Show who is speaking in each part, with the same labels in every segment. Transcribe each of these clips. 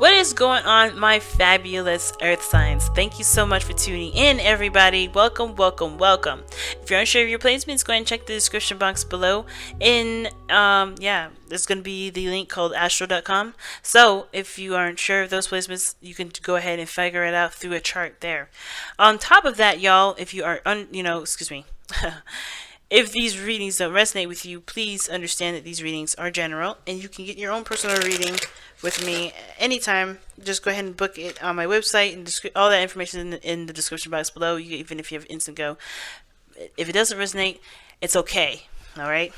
Speaker 1: What is going on, my fabulous earth signs? Thank you so much for tuning in, everybody. Welcome, welcome, welcome. If you're unsure of your placements, go ahead and check the description box below. There's going to be the link called astro.com. So if you aren't sure of those placements, you can go ahead and figure it out through a chart there. On top of that, y'all, if you are, if these readings don't resonate with you, please understand that these readings are general, and you can get your own personal reading with me anytime. Just go ahead and book it on my website, and all that information in the description box below. Even if you have Instantgo, if it doesn't resonate, it's okay. All right.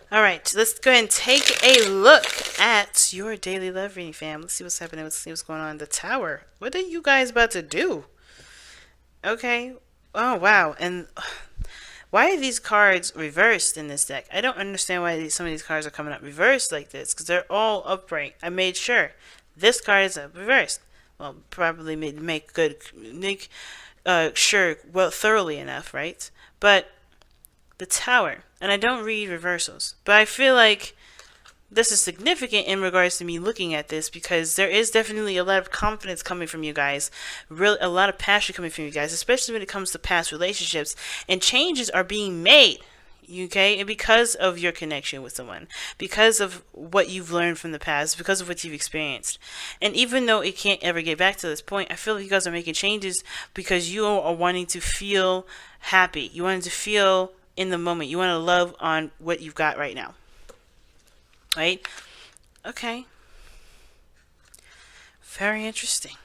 Speaker 1: All right. Let's go ahead and take a look at your daily love reading, fam. Let's see what's happening. Let's see what's going on. The Tower. What are you guys about to do? Okay. Oh, wow. And why are these cards reversed in this deck? I don't understand why some of these cards are coming up reversed like this, because they're all upright. I made sure this card is up reversed. Well, probably make sure well thoroughly enough, right? But the Tower, and I don't read reversals, but I feel like this is significant in regards to me looking at this, because there is definitely a lot of confidence coming from you guys, a lot of passion coming from you guys, especially when it comes to past relationships, and changes are being made, okay? And because of your connection with someone, because of what you've learned from the past, because of what you've experienced. And even though it can't ever get back to this point, I feel like you guys are making changes because you are wanting to feel happy. You want to feel in the moment. You want to love on what you've got right now. Right? Okay. Very interesting.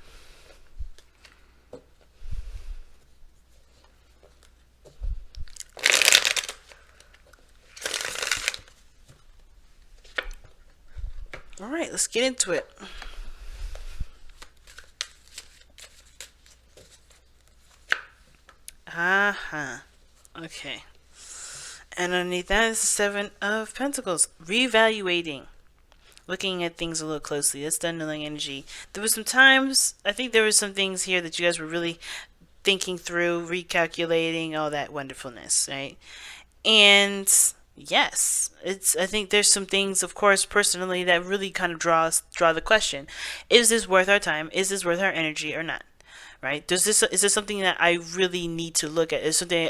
Speaker 1: All right, let's get into it. Okay. And underneath that is the Seven of Pentacles. Reevaluating. Looking at things a little closely. That's the underlying energy. There was some times, I think there were some things here that you guys were really thinking through, recalculating, all that wonderfulness, right? And yes, I think there's some things, of course, personally, that really kind of draw the question. Is this worth our time? Is this worth our energy or not? Right? Is this something that I really need to look at?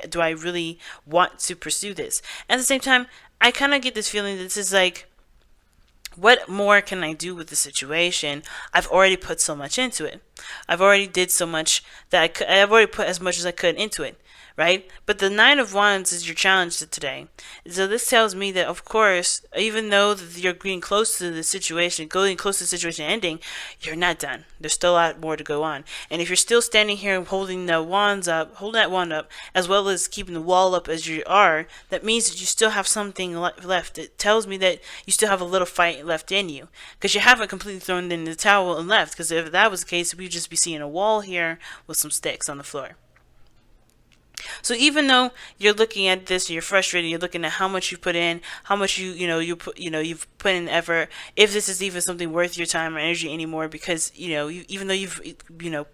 Speaker 1: Do I really want to pursue this? At the same time, I kind of get this feeling that this is like, what more can I do with the situation? I've already put so much into it. I've already did so much that I've already put as much as I could into it. Right? But the Nine of Wands is your challenge today. So this tells me that, of course, even though you're getting close to the situation, ending, you're not done. There's still a lot more to go on. And if you're still standing here and holding that wand up, as well as keeping the wall up as you are, that means that you still have something left. It tells me that you still have a little fight left in you, because you haven't completely thrown in the towel and left. Because if that was the case, we'd just be seeing a wall here with some sticks on the floor. So even though you're looking at this, you're frustrated, you're looking at how much you put in, how much you've put in effort, if this is even something worth your time or energy anymore, because even though you've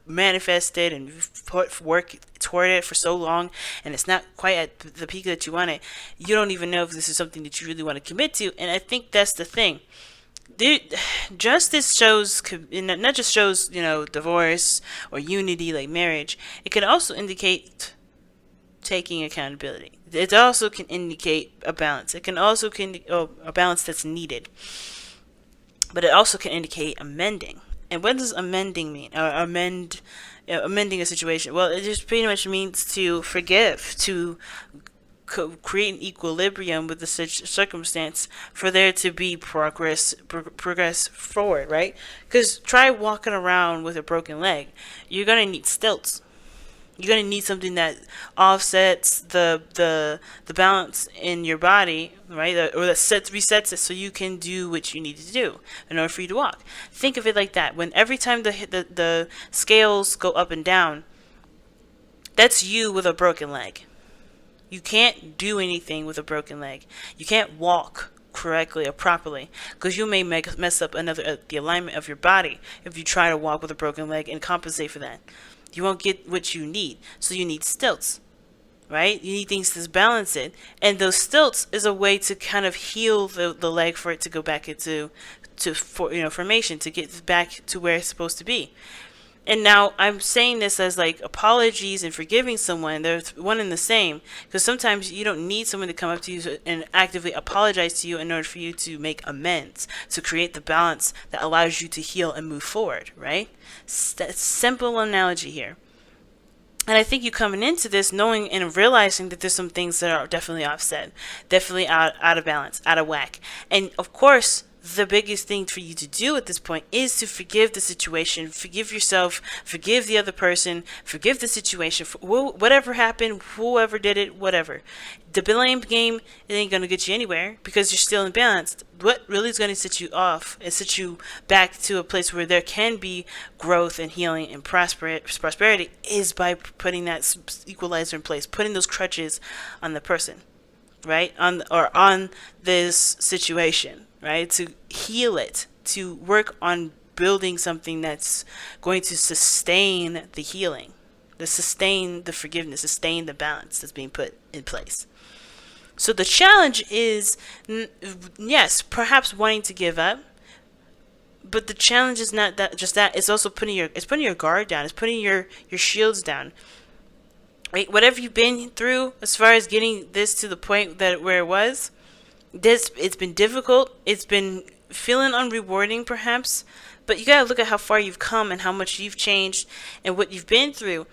Speaker 1: manifested and you've put work toward it for so long, and it's not quite at the peak that you want it, you don't even know if this is something that you really want to commit to. And I think that's the thing. Justice shows, not just shows divorce or unity like marriage. It can also indicate taking accountability. It also can indicate a balance. It can also a balance that's needed. But it also can indicate amending. And what does amending mean? Amending a situation. Well, it just pretty much means to forgive, to create an equilibrium with the circumstance for there to be progress forward, right? Because try walking around with a broken leg. You're gonna need stilts. You're going to need something that offsets the balance in your body, right? Or that resets it so you can do what you need to do in order for you to walk. Think of it like that. When every time the scales go up and down, that's you with a broken leg. You can't do anything with a broken leg. You can't walk correctly or properly, because you may mess up the alignment of your body if you try to walk with a broken leg and compensate for that. You won't get what you need, so you need stilts. right? You need things to balance it. And those stilts is a way to kind of heal the leg for it to go back into formation, to get back to where it's supposed to be. And now I'm saying this as like apologies and forgiving someone. They're one and the same. Because sometimes you don't need someone to come up to you and actively apologize to you in order for you to make amends, to create the balance that allows you to heal and move forward, right? Simple analogy here. And I think you coming into this knowing and realizing that there's some things that are definitely offset, definitely out of balance, out of whack. And of course, the biggest thing for you to do at this point is to forgive the situation, forgive yourself, forgive the other person, forgive the situation, whatever happened, whoever did it, whatever. The blame game, it ain't going to get you anywhere because you're still imbalanced. What really is going to set you off and set you back to a place where there can be growth and healing and prosperity is by putting that equalizer in place, putting those crutches on the person, right? On this situation. Right? To heal it, to work on building something that's going to sustain the healing, to sustain the forgiveness, sustain the balance that's being put in place. So the challenge is, yes, perhaps wanting to give up, but the challenge is not that. It's also putting your guard down. It's putting your shields down. Right? Whatever you've been through, as far as getting this to the point where it was. It's been difficult. It's been feeling unrewarding, perhaps. But you gotta look at how far you've come and how much you've changed and what you've been through,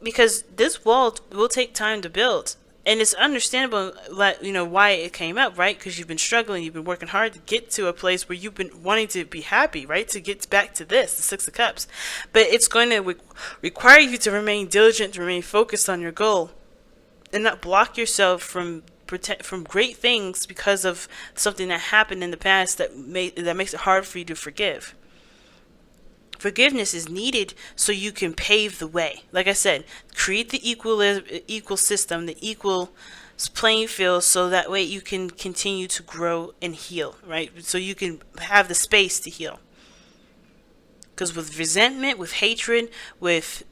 Speaker 1: because this wall will take time to build, and it's understandable that why it came up, right? Because you've been struggling, you've been working hard to get to a place where you've been wanting to be happy, right? To get back to the Six of Cups, but it's going to require you to remain diligent, to remain focused on your goal, and not block yourself from great things because of something that happened in the past that makes it hard for you to forgive. Forgiveness is needed so you can pave the way. Like I said, create the equal system, the equal playing field, so that way you can continue to grow and heal, right? So you can have the space to heal. Because with resentment, with hatred, with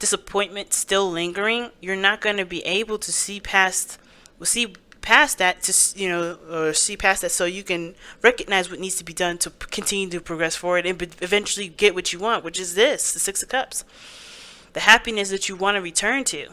Speaker 1: disappointment still lingering, you're not going to be able to see past that so you can recognize what needs to be done to continue to progress forward and eventually get what you want, which is the Six of Cups, the happiness that you want to return to.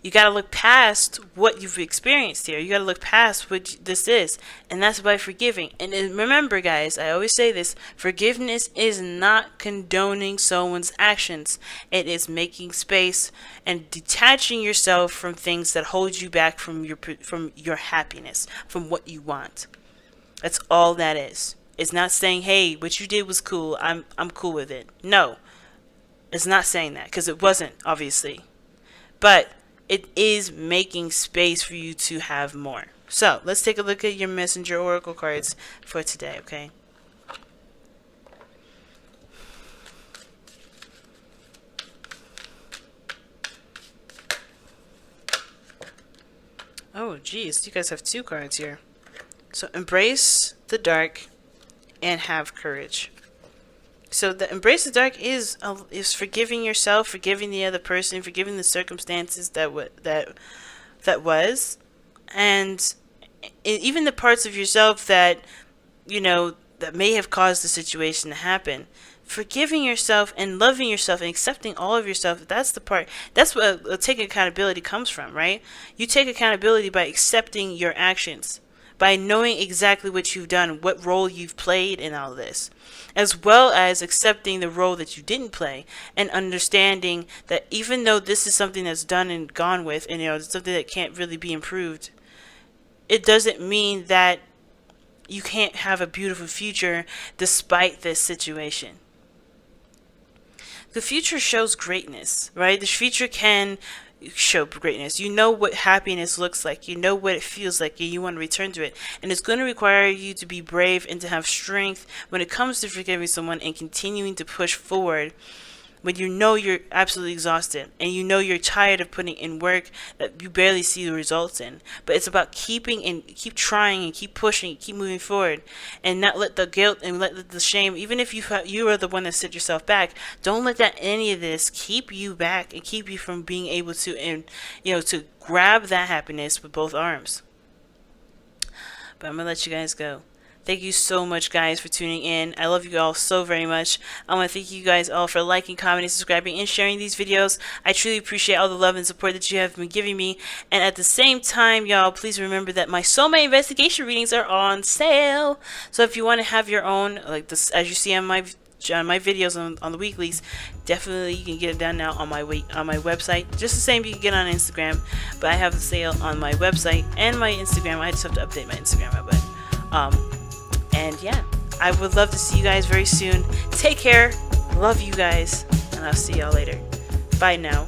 Speaker 1: You got to look past what you've experienced here. You got to look past what this is, and that's by forgiving. And remember, guys, I always say this: forgiveness is not condoning someone's actions. It is making space and detaching yourself from things that hold you back from your happiness, from what you want. That's all that is. It's not saying, "Hey, what you did was cool. I'm cool with it." No, it's not saying that, because it wasn't, obviously, but it is making space for you to have more. So let's take a look at your messenger oracle cards for today, okay? Oh, geez, you guys have two cards here. So embrace the dark and have courage. So the embrace the dark is forgiving yourself, forgiving the other person, forgiving the circumstances that was, and even the parts of yourself that that may have caused the situation to happen. Forgiving yourself and loving yourself and accepting all of yourself, that's the part. That's what taking accountability comes from, right? You take accountability by accepting your actions, by knowing exactly what you've done, what role you've played in all this, as well as accepting the role that you didn't play, and understanding that even though this is something that's done and gone with, and it's something that can't really be improved, it doesn't mean that you can't have a beautiful future despite this situation. The future shows greatness, right? The future can show greatness. You know what happiness looks like. You know what it feels like, and you want to return to it. And it's going to require you to be brave and to have strength when it comes to forgiving someone and continuing to push forward when you know you're absolutely exhausted and you know you're tired of putting in work that you barely see the results in. But it's about keep trying and keep pushing and keep moving forward, and not let the guilt and let the shame, even if you are the one that set yourself back, don't let that any of this keep you back and keep you from being able to, and to grab that happiness with both arms. But I'm gonna let you guys go. Thank you so much, guys, for tuning in. I love you all so very much. I want to thank you guys all for liking, commenting, subscribing, and sharing these videos. I truly appreciate all the love and support that you have been giving me. And at the same time, y'all, please remember that my soulmate investigation readings are on sale. So if you want to have your own, like this, as you see on my videos on the weeklies, definitely you can get it done now on my website. Just the same you can get on Instagram, but I have the sale on my website and my Instagram. I just have to update my Instagram, but and yeah, I would love to see you guys very soon. Take care. Love you guys. And I'll see y'all later. Bye now.